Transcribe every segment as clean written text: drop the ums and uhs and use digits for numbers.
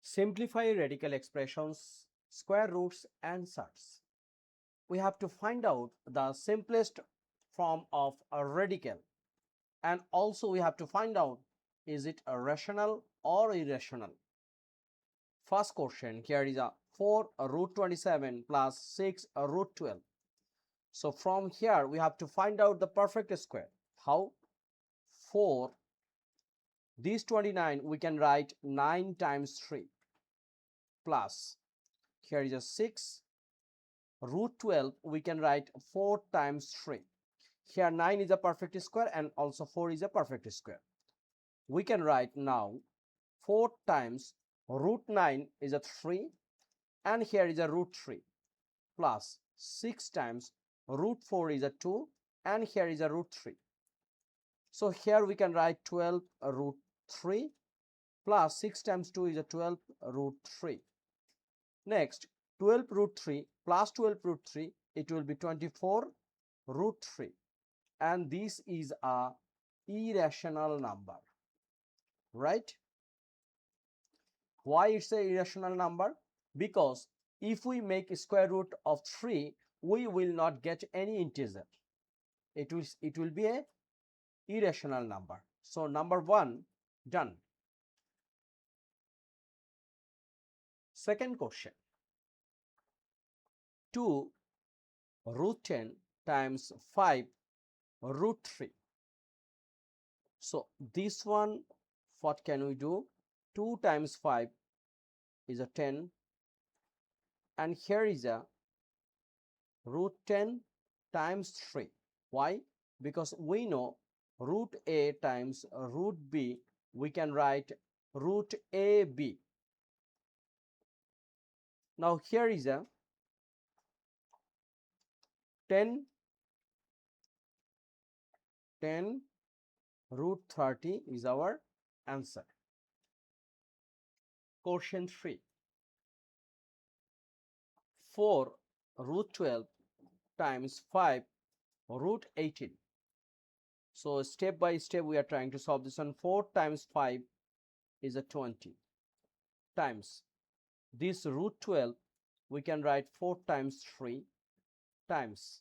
Simplify radical expressions, square roots and surds. We have to find out the simplest form of a radical, and also we have to find out is it a rational or irrational. First question, here is a 4 root 27 plus 6 root 12. So from here we have to find out the perfect square. How? 4, this 29 we can write 9 times 3 plus, here is a 6 root 12 we can write 4 times 3. Here 9 is a perfect square and also 4 is a perfect square. We can write now 4 times root 9 is a 3 and here is a root 3 plus 6 times root 4 is a 2 and here is a root 3. So here we can write 12 root 3 plus 6 times 2 is a 12 root 3. Next 12 root 3 plus 12 root 3, it will be 24 root 3, and this is a irrational number, right? Why it's a irrational number? Because if we make a square root of 3, we will not get any integer. It will be a irrational number. So number 1 done. Second question, 2 root 10 times 5 root 3. So this one, what can we do? 2 times 5 is a 10 and here is a root 10 times 3. Why? Because we know root a times root b, we can write root ab. Now here is a 10 root 30 is our answer. Question 3, 4 root 12 times 5 root 18. So step by step we are trying to solve this one. 4 times 5 is a 20 times this root 12 we can write 4 times 3 times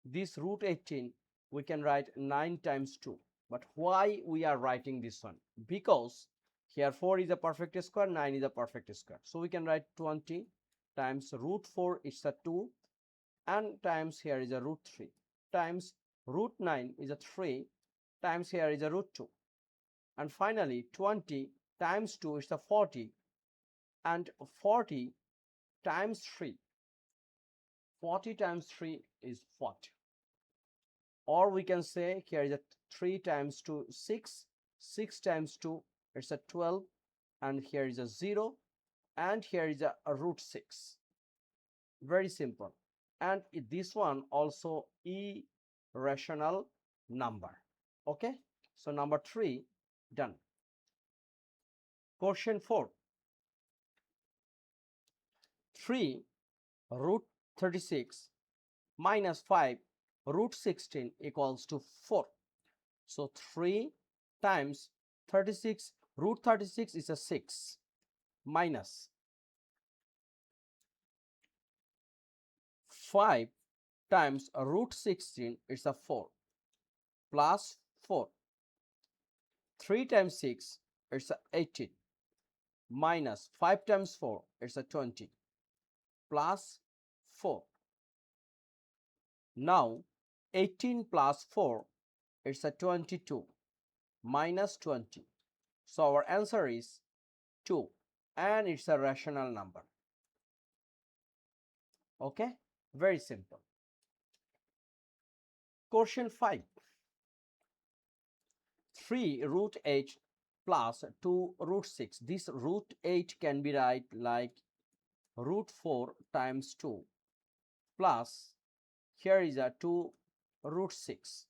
this root 18 we can write 9 times 2. But why we are writing this one? Because here 4 is a perfect square, 9 is a perfect square. So we can write 20 times root 4 is a 2 and times here is a root 3 times root 9 is a 3 times here is a root 2, and finally 20 times 2 is a 40 and 40 times 3. 40 times 3 is what? Or we can say here is a 3 times 2 6, 6 times 2 it's a 12 and here is a 0 and here is a root 6. Very simple. And this one also irrational number. Okay, so number 3 done. Question 4, 3 root 36 minus 5 root 16 equals to 4. So 3 times 36 root 36 is a 6 minus 5 times root 16 is a 4 plus 4. 3 times 6 it's a 18 minus 5 times 4 it's a 20 plus 4. Now 18 plus 4 it's a 22 minus 20. So our answer is 2 and it's a rational number. Okay, very simple. Question 5, 3 root 8 plus 2 root 6. This root 8 can be write like root 4 times 2 plus here is a 2 root 6.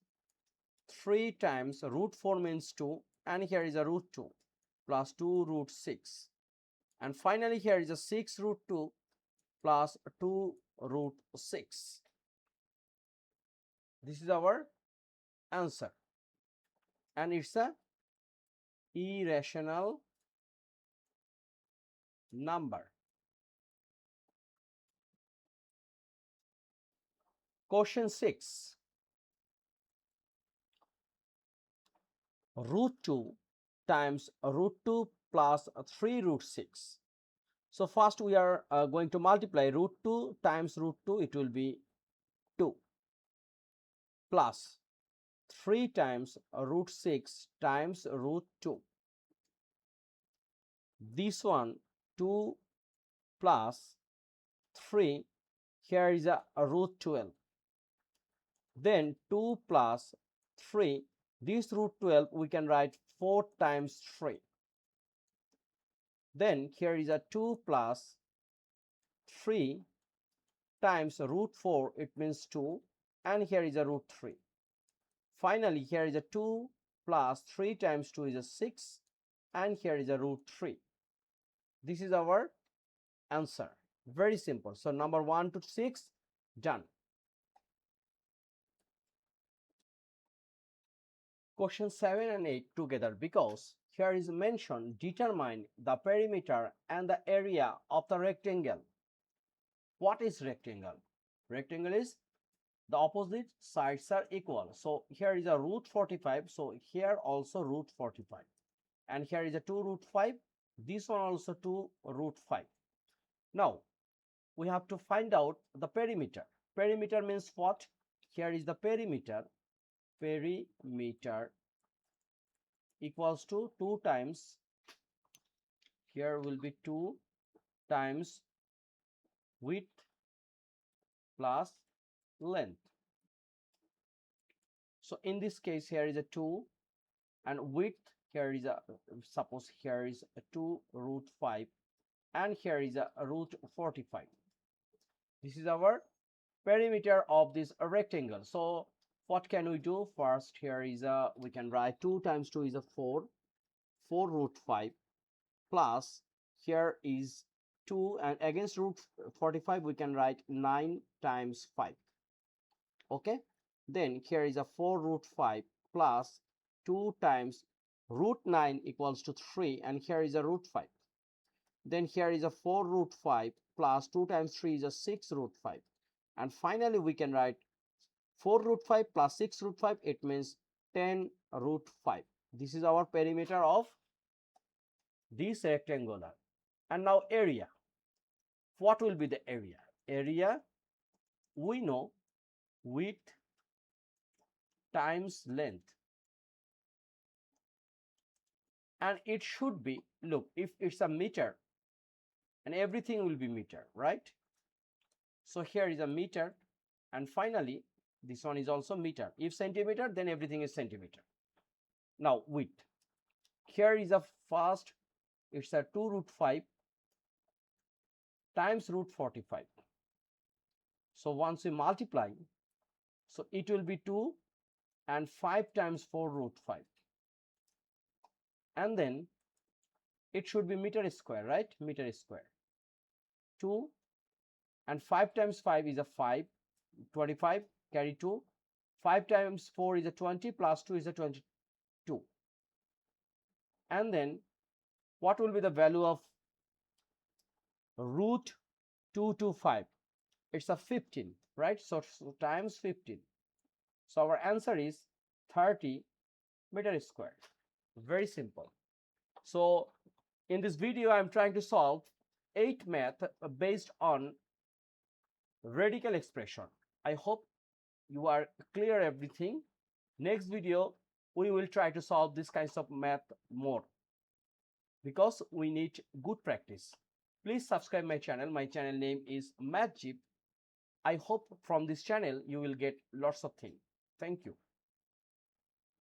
3 times root 4 means 2 and here is a root 2 plus 2 root 6, and finally here is a 6 root 2 plus 2 root 6. This is our answer and it's a irrational number. Question 6. Root 2 times root 2 plus 3 root 6. So first we are going to multiply root 2 times root 2, it will be 2, plus 3 times root 6 times root 2. This one 2 plus 3, here is a root 12. Then 2 plus 3, this root 12 we can write 4 times 3. Then here is a 2 plus 3 times root 4, it means 2, and here is a root 3. Finally, here is a 2 plus 3 times 2 is a 6, and here is a root 3. This is our answer. Very simple. So number 1 to 6 done. Question 7 and 8 together, because here is mentioned determine the perimeter and the area of the rectangle. What is rectangle? Rectangle is the opposite sides are equal. So here is a root 45. So here also root 45. And here is a 2 root 5. This one also 2 root 5. Now we have to find out the perimeter. Perimeter means what? Here is the perimeter. Perimeter equals to 2 times, here will be 2 times width plus length. So in this case here is a 2, and width here is a, suppose here is a 2 root 5, and here is a root 45. This is our perimeter of this rectangle. So what can we do? First, here is a, we can write 2 times 2 is a 4 root 5, plus here is 2, and against root 45 we can write 9 times 5. Okay, then here is a 4 root 5 plus 2 times root 9 equals to 3, and here is a root 5. Then here is a 4 root 5 plus 2 times 3 is a 6 root 5. And finally we can write 4 root 5 plus 6 root 5, it means 10 root 5. This is our perimeter of this rectangular. And now area. What will be the area? Area, we know width times length. And it should be, look, if it's a meter, and everything will be meter, right? So here is a meter, and finally this one is also meter. If centimeter, then everything is centimeter. Now width, here is a first, it's a 2 root 5 times root 45. So once we multiply, so it will be 2 and 5 times 4 root 5, and then it should be meter square, right? Meter square. 2 and 5 times 5 is a 5, 25, carry 2. 5 times 4 is a 20, plus 2 is a 22. And then what will be the value of root 225? It's a 15, right? So times 15. So our answer is 30 meter square. Very simple. So in this video I am trying to solve 8 math based on radical expression. I hope you are clear everything. Next video we will try to solve this kinds of math more, because we need good practice. Please subscribe my channel. My channel name is MathJip. I hope from this channel you will get lots of things. Thank you.